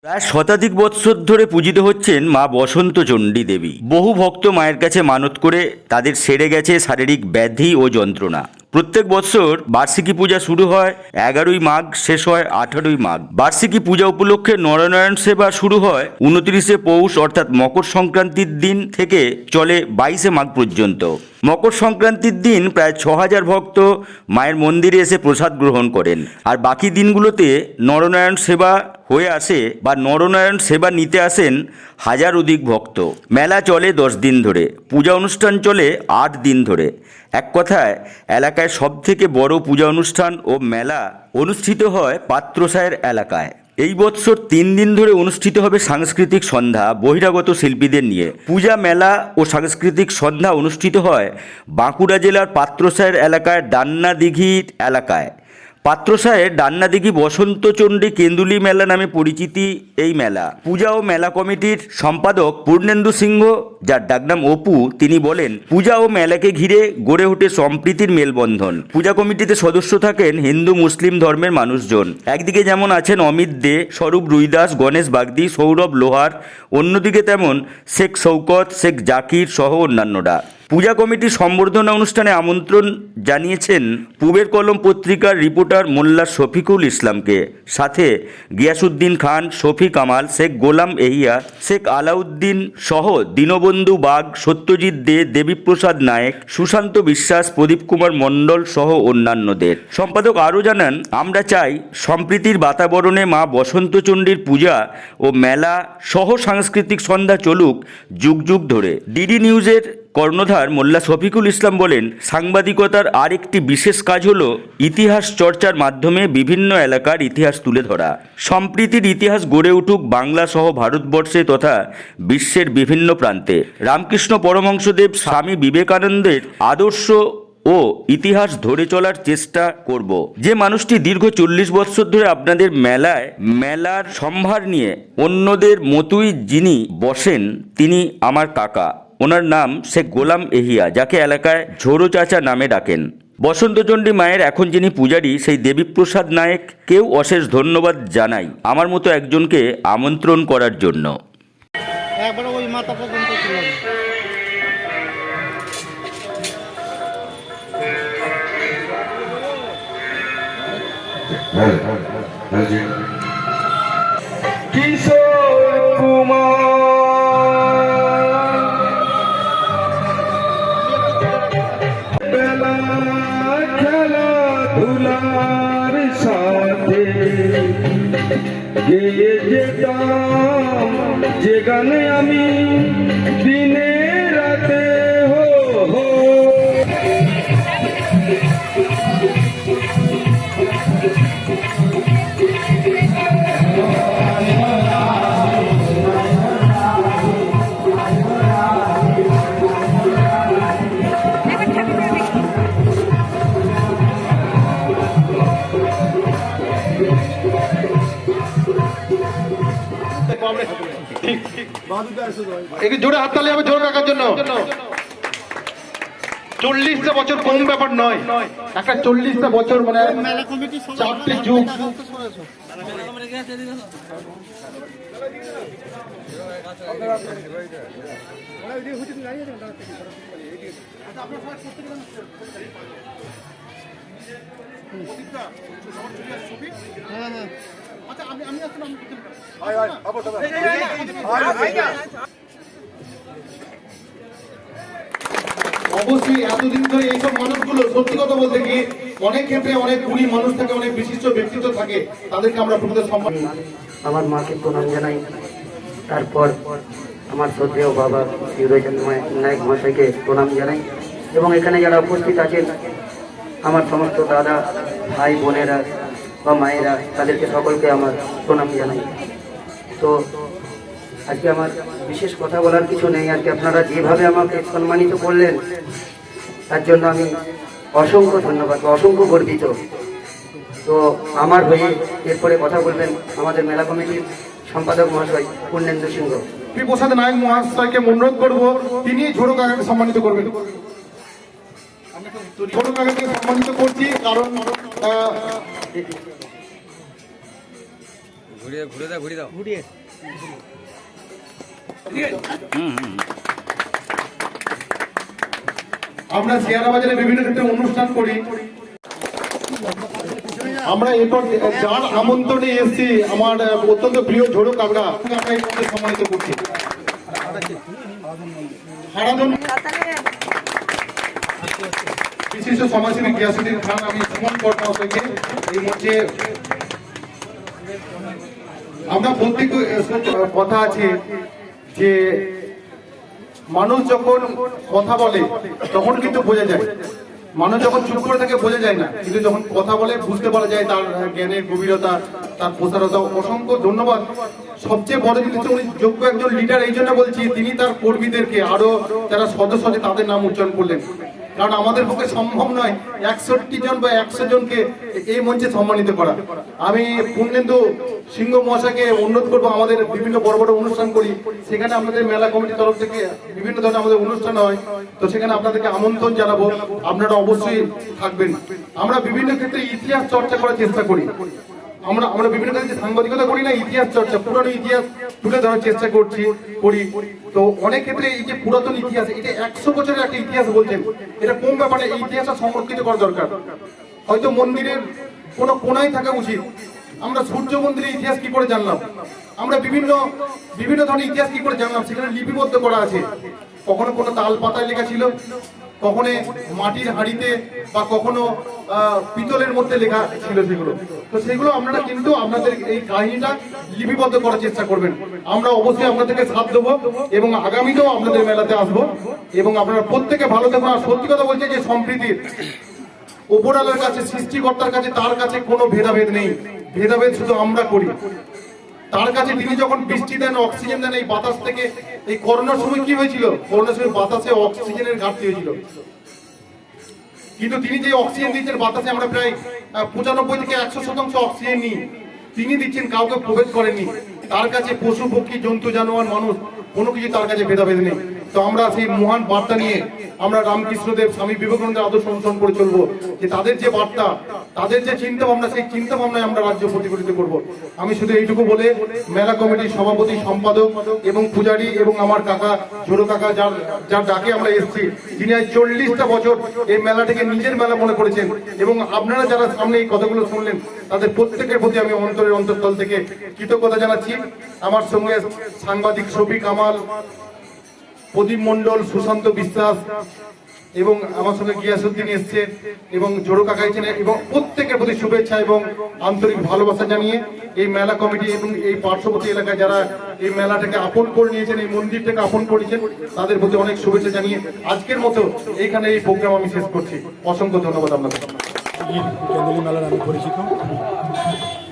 প্রায় শতাধিক বৎসর ধরে পূজিত হচ্ছেন মা বসন্ত চণ্ডী দেবী। বহু ভক্ত মায়ের কাছে মানত করে তাদের সেরে গেছে শারীরিক ব্যাধি ও যন্ত্রণা। প্রত্যেক বছর বার্ষিকী পূজা শুরু হয় 11ই মাঘ, শেষ হয় 18ই মাঘ। বার্ষিকী পূজা উপলক্ষে নরনারায়ণ সেবা শুরু হয় 29শে পৌষ অর্থাৎ মকর সংক্রান্তির দিন থেকে চলে 22শে মাঘ পর্যন্ত। মকর সংক্রান্তির দিন প্রায় 6000 ভক্ত মায়ের মন্দিরে এসে প্রসাদ গ্রহণ করেন, আর বাকি দিনগুলোতে নরনারায়ণ সেবা হয়ে আসে বা নরনারায়ণ সেবা নিতে আসেন হাজার অধিক ভক্ত। মেলা চলে 10 দিন ধরে, পূজা অনুষ্ঠান চলে 8 দিন ধরে। এক কথায় এলাকায় সবথেকে বড় পূজা অনুষ্ঠান ও মেলা অনুষ্ঠিত হয় পাত্রসায়ের এলাকায়। এই বৎসর 3 দিন ধরে অনুষ্ঠিত হবে সাংস্কৃতিক সন্ধ্যা বহিরাগত শিল্পীদের নিয়ে। পূজা, মেলা ও সাংস্কৃতিক সন্ধ্যা অনুষ্ঠিত হয় বাঁকুড়া জেলার পাত্রসায়ের এলাকায় ডান্নাদিঘির এলাকায়। পাত্রসায়ের ডান্নাদিঘি বসন্ত চণ্ডী কেন্দুলি মেলা নামে পরিচিতি এই মেলা। পূজা ও মেলা কমিটির সম্পাদক পূর্ণেন্দু সিংহ, যার ডাকনাম অপু, তিনি বলেন, পূজা ও মেলাকে ঘিরে গড়ে ওঠে সম্প্রীতির মেলবন্ধন। পূজা কমিটিতে সদস্য থাকেন হিন্দু মুসলিম ধর্মের মানুষজন। একদিকে যেমন আছেন অমিত দে, স্বরূপ রুইদাস, গণেশ বাগদি, সৌরভ লোহার, অন্যদিকে তেমন শেখ শৌকত, শেখ জাকির সহ অন্যান্যরা। পূজা কমিটির সম্বর্ধনা অনুষ্ঠানে আমন্ত্রণ জানিয়েছেন পূবের কলম পত্রিকার রিপোর্টার মোল্লা শফিকুল ইসলামকে, সাথে গিয়াসুদ্দিন খান, শফি কামাল, শেখ গোলাম এহিয়া, শেখ আলাউদ্দিন সহ দীনবন্ধু বাগ, সত্যজিৎ দে, দেবীপ্রসাদ নায়েক, সুশান্ত বিশ্বাস, প্রদীপ কুমার মণ্ডল সহ অন্যান্যদের। সম্পাদক আরও জানান, আমরা চাই সম্প্রীতির বাতাবরণে মা বসন্ত চণ্ডীর পূজা ও মেলা সহ সাংস্কৃতিক সন্ধ্যা চলুক যুগ যুগ ধরে। ডিডি নিউজের কর্ণধার মোল্লা শফিকুল ইসলাম বলেন, সাংবাদিকতার আরেকটি বিশেষ কাজ হলো ইতিহাস চর্চার মাধ্যমে বিভিন্ন এলাকার ইতিহাস তুলে ধরা। সম্প্রীতির ইতিহাস গড়ে উঠুক বাংলা সহ ভারতবর্ষে তথা বিশ্বের বিভিন্ন প্রান্তে। রামকৃষ্ণ পরমহংসদেব, স্বামী বিবেকানন্দের আদর্শ ও ইতিহাস ধরে চলার চেষ্টা করব। যে মানুষটি দীর্ঘ 40 বছর ধরে আপনাদের মেলার সম্ভার নিয়ে অন্যদের মতোই যিনি বসেন, তিনি আমার কাকা। ওনার নাম শেখ গোলাম এহিয়া, যাকে এলাকায় ঝোড়ো চাচা নামে ডাকেন। বসন্তচণ্ডী মায়ের এখন যিনি পূজারী, সেই দেবীপ্রসাদ নায়েককেও অশেষ ধন্যবাদ জানাই আমার মতো একজনকে আমন্ত্রণ করার জন্য। ওই মাথা পর্যন্ত কিশোর কুমার বেলা খেলাধুলার সাথে গেয়ে যেতাম যে গানে আমি দিনে রাতে হো হো। একটু জোরে হাততালি হবে জোরে রাখার জন্য। 40টা বছর কম ব্যাপার নয়, একটা 40টা বছর মানে 4টে যুগ। অবশ্যই এতদিন ধরে এইসব মানুষগুলো, সত্যি কথা বলতে কি, অনেক ক্ষেত্রে অনেক গুণী মানুষ থাকে, অনেক বিশিষ্ট ব্যক্তিত্ব থাকে, তাদেরকে আমরা প্রকৃত সম্মান। আমার মাকে প্রণাম জানাই, তারপর আমার শ্রদ্ধেয় বাবা শিবরাজন নায়ক মহাশয়কে প্রণাম জানাই, এবং এখানে যারা উপস্থিত আছেন আমার সমস্ত দাদা, ভাই, বোনেরা বা মায়েরা, তাদেরকে সকলকে আমার প্রণাম জানাই। তো আজকে আমার বিশেষ কথা বলার কিছু নেই। আজকে আপনারা যেভাবে আমাকে সম্মানিত করলেন তার জন্য আমি অসংখ্য ধন্যবাদ বা অসংখ্য গর্বিত। তো আমার হয়ে এরপরে কথা বলবেন আমাদের মেলা কমিটির সম্পাদক মহাশয় পূর্ণেন্দু সিংহ। প্রসাদ নায়ক মহাশয়কে অনুরোধ করবো, তিনি ঝোড়ো কাকাকে সম্মানিত করবেন। ছোট কাকাকে সম্মানিত করছি, কারণ ঘুরিয়ে আমরা শেয়ারা বাজারে বিভিন্ন ক্ষেত্রে অনুষ্ঠান করি। আমরা এরপর যার আমন্ত্রণে এসেছি আমার অত্যন্ত প্রিয় ঝোড়ো কাকড়া, আমরা এই মধ্যে সম্মানিত করছি। হারাধন বিশিষ্ট সমাজসেবী গিয়াসুদ্দিন খান, আমি সুমন কর্মকে এই মঞ্চে। আমরা প্রত্যেক কথা আছে যে মানুষ যখন কথা বলে তখন কিন্তু বোঝা যায়, মানুষ যখন চুপ করে থাকে বোঝা যায় না, কিন্তু যখন কথা বলে বুঝতে পারা যায় তার জ্ঞানের গভীরতা, তার প্রসারতা। অসংখ্য ধন্যবাদ। সবচেয়ে বড় জিনিস উনি যোগ্য একজন লিডার, এই জন্য বলছি তিনি তার কর্মীদেরকে আরো যারা সদস্য আছে তাদের নাম উচ্চারণ করলেন, কারণ আমাদের পক্ষে সম্ভব নয় 61 জন বা 100 জনকে এই মঞ্চে সম্মানিত করা। আমি পূর্ণেন্দু সিংহ মহাশয়কে অনুরোধ করবো, আমাদের বিভিন্ন বড় বড় অনুষ্ঠান করি, সেখানে আপনাদের মেলা কমিটির তরফ থেকে বিভিন্ন ধরনের আমাদের অনুষ্ঠান হয়, তো সেখানে আপনাদেরকে আমন্ত্রণ জানাবো, আপনারা অবশ্যই থাকবেন। আমরা বিভিন্ন ক্ষেত্রে ইতিহাস চর্চা করার চেষ্টা করি, আমরা বিভিন্ন ক্ষেত্রে সাংবাদিকতা করি না, ইতিহাস চর্চা, পুরনো ইতিহাস তুলে ধরার চেষ্টা করি। তো অনেক ক্ষেত্রে এই যে পুরাতন ইতিহাস, এটা 100 বছরের একটা ইতিহাস বলছেন, এটা কোন ব্যাপারে এই ইতিহাসটা সংরক্ষিত করা দরকার। হয়তো মন্দিরের কোনো কোনায় থাকা উচিত। আমরা সূর্য মন্দিরের ইতিহাস কি করে জানলাম, আমরা বিভিন্ন ধরনের ইতিহাস কি করে জানলাম, সেখানে লিপিবদ্ধ করা আছে। কখনো কোনো তাল পাতায় লেখা ছিল, কখনো মাটির হাঁড়িতে, বা কখনো পিতলের মধ্যে লেখা ছিল সেগুলো। তো সেগুলো আপনারা কিন্তু আপনাদের এই কাহিনীটা লিপিবদ্ধ করার চেষ্টা করবেন। আমরা অবশ্যই আপনাদেরকে সাথ দেবো এবং আগামীতেও আপনাদের মেলাতে আসবো, এবং আপনারা প্রত্যেকে ভালো থাকুন। আর সত্যি কথা বলছে যে সম্প্রীতির উপরালার কাছে, সৃষ্টিকর্তার কাছে, তার কাছে কোনো ভেদাভেদ নেই, ভেদাভেদ শুধু আমরা করি। তার কাছে তিনি যখন বৃষ্টি দেন, অক্সিজেন দেন, এই বাতাস থেকে, এই করোনার সময় কি হয়েছিল, করোনার সময় বাতাসে অক্সিজেনের ঘাটতি হয়েছিল, কিন্তু তিনি যে অক্সিজেন দিচ্ছেন বাতাসে, আমরা প্রায় 95 থেকে 100% অক্সিজেন নিই, তিনি দিচ্ছেন, কাউকে প্রভেদ করেননি। তার কাছে পশু পক্ষী জন্তু জানোয়ার মানুষ কোনো কিছু তার কাছে ভেদাভেদ নেই। তো আমরা সেই মহান বার্তা নিয়ে আমরা রামকৃষ্ণদেব, স্বামী বিবেকানন্দের আদর্শ অনুসরণ করে চলবো, যে তাদের যে বার্তা, তাদের যে চিন্তা ভাবনা, সেই চিন্তা ভাবনায় আমরা রাজ্য প্রতিফলিত করব। আমি শুধু এইটুকু বলে মেলা কমিটির সভাপতি, সম্পাদক এবং পূজারী এবং আমার কাকা, ছোট কাকা, যার ডাকে আমরা এসেছি, যিনি আজ 40টা বছর এই মেলাটাকে নিজের মেলা মনে করেছেন, এবং আপনারা যারা সামনে এই কথাগুলো শুনলেন তাদের প্রত্যেকের প্রতি আমি অন্তরস্থল থেকে কৃতজ্ঞতা জানাচ্ছি। আমার সঙ্গে সাংবাদিক শফিক কামাল, প্রদীপ মণ্ডল, সুশান্ত বিশ্বাস এবং আমার সঙ্গে গিয়াসুদ্দিন এসছে, এবং জোড়ো কাকা এসেছেন, এবং প্রত্যেকের প্রতি শুভেচ্ছা এবং আন্তরিক ভালোবাসা জানিয়ে এই মেলা কমিটি এবং এই পার্শ্ববর্তী এলাকায় যারা এই মেলাটাকে আপন করে নিয়েছেন, এই মন্দিরটাকে আপন করেছেন, তাদের প্রতি অনেক শুভেচ্ছা জানিয়ে আজকের মতো এইখানে এই প্রোগ্রাম আমি শেষ করছি। অসংখ্য ধন্যবাদ আপনাদের। কেন্দ্রীয় মেলার আমি পরিচিত।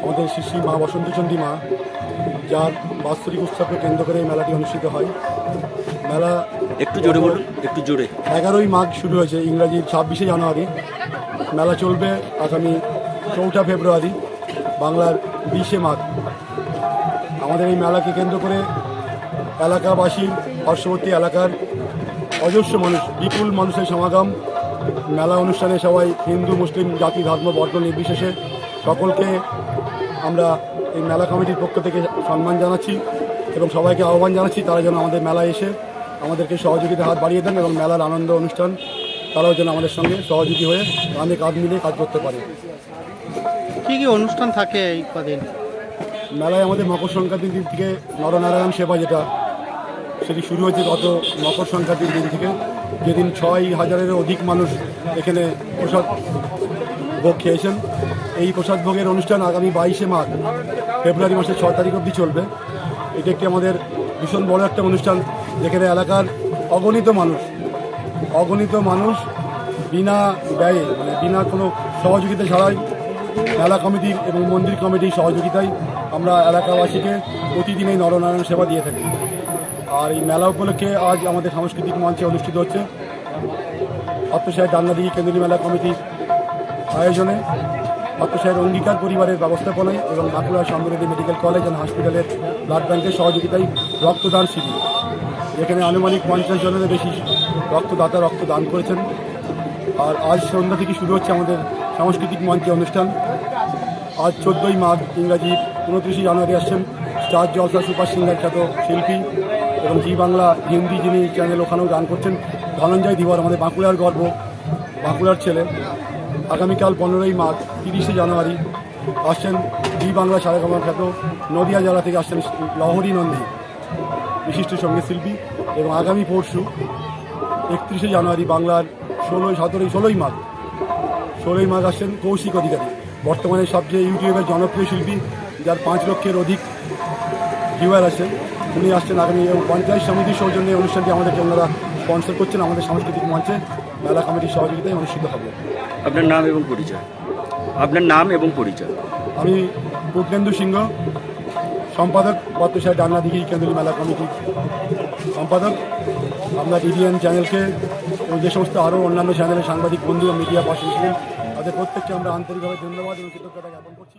আমাদের শ্রী শ্রী মা বসন্তচন্ডী মা, যার বাৎসরিক উৎসবকে কেন্দ্র করে এই মেলাটি অনুষ্ঠিত হয়। মেলা একটু জোরে বলুন, একটু জোরে। 11ই মাঘ শুরু হয়েছে, ইংরাজির 26শে জানুয়ারি। মেলা চলবে আগামী 4 ফেব্রুয়ারি, বাংলার 20শে মাঘ। আমাদের এই মেলাকে কেন্দ্র করে এলাকাবাসী, পার্শ্ববর্তী এলাকার অজস্র মানুষ, বিপুল মানুষের সমাগম। মেলা অনুষ্ঠানে সবাই হিন্দু, মুসলিম, জাতি, ধর্ম, বর্ণ নির্বিশেষে সকলকে আমরা এই মেলা কমিটির পক্ষ থেকে সম্মান জানাচ্ছি এবং সবাইকে আহ্বান জানাচ্ছি তারা যেন আমাদের মেলায় এসে আমাদেরকে সহযোগিতার হাত বাড়িয়ে দেন, এবং মেলার আনন্দ অনুষ্ঠান তারাও যেন আমাদের সঙ্গে সহযোগী হয়ে কাঁধে কাঁধ মিলিয়ে কাজ করতে পারে। কি কি অনুষ্ঠান থাকে এই কদিন মেলায়? আমাদের মকর সংক্রান্তির দিন থেকে নরনারায়ণ সেবা, সেটি শুরু হয়েছে গত মকর সংক্রান্তির দিন থেকে, যেদিন 6,000-এরও অধিক মানুষ এখানে প্রসাদ ভোগ খেয়েছেন। এই প্রসাদ ভোগের অনুষ্ঠান আগামী 22শে মাঘ, ফেব্রুয়ারি মাসের 6 তারিখ অবধি চলবে। এটি একটি আমাদের ভীষণ বড় একটা অনুষ্ঠান, যেখানে এলাকার অগণিত মানুষ বিনা ব্যয়ে, মানে বিনা কোনো সহযোগিতা ছাড়াই, মেলা কমিটির এবং মন্দির কমিটির সহযোগিতায় আমরা এলাকাবাসীকে প্রতিদিন এই নরনারায়ণ সেবা দিয়ে থাকি। আর এই মেলা উপলক্ষে আজ আমাদের সাংস্কৃতিক মঞ্চে অনুষ্ঠিত হচ্ছে আত্মসাহের ডান্নাদিঘি কেন্দ্রীয় মেলা কমিটির আয়োজনে, আত্মসাহের অঙ্গীকার পরিবারের ব্যবস্থাপনায় এবং বাঁকুড়া সমৃদ্ধি মেডিকেল কলেজ অ্যান্ড হসপিটালের ব্লাড ব্যাংকের সহযোগিতায় রক্তদান শিবির, যেখানে আনুমানিক 50 জনেরও বেশি রক্তদাতা রক্তদান করেছেন। আর আজ সন্ধ্যা থেকে শুরু হচ্ছে আমাদের সাংস্কৃতিক মঞ্চে অনুষ্ঠান। আজ 14ই মাঘ ইংরাজি 29 জানুয়ারি আসছেন স্টার জলসা সুপার সিঙ্গার খ্যাত শিল্পী এবং জি বাংলা হিন্দি যিনি চ্যানেল ওখানেও গান করছেন ধনঞ্জয় ধীবর, আমাদের বাঁকুড়ার গর্ব, বাঁকুড়ার ছেলে। আগামীকাল 15ই মাঘ 30শে জানুয়ারি আসছেন জি বাংলা সারেগামা খ্যাত নদিয়া জেলা থেকে আসছেন লহরী নন্দী, বিশিষ্ট সঙ্গীত শিল্পী। এবং আগামী পরশু 31শে জানুয়ারি বাংলার 16ই মাঘ আসছেন কৌশিক অধিকারী, বর্তমানে সবচেয়ে ইউটিউবের জনপ্রিয় শিল্পী, যার 5 লক্ষের অধিক ভিউয়ার আছেন। উনি আসছেন আগামী পঞ্চায়েত সমিতির সৌজন্যে এই অনুষ্ঠানটি আমাদের ওনারা স্পন্সর করছেন, আমাদের সাংস্কৃতিক মঞ্চে মেলা কমিটির সহযোগিতায় অনুষ্ঠিত হবে। আপনার নাম এবং পরিচয়? আপনার নাম এবং পরিচয়? আমি পূর্ণেন্দু সিংহ, সম্পাদক, বত্তসায় ডান্না দিঘি কেন্দ্রীয় মেলা কমিটির সম্পাদক। আমরা ডিডিএন চ্যানেলকে এবং যে সমস্ত আরও অন্যান্য চ্যানেলের সাংবাদিক বন্ধু ও মিডিয়া পার্সন ছিলেন তাদের প্রত্যেককে আমরা আন্তরিকভাবে ধন্যবাদ এবং কৃতজ্ঞতা জ্ঞাপন করছি।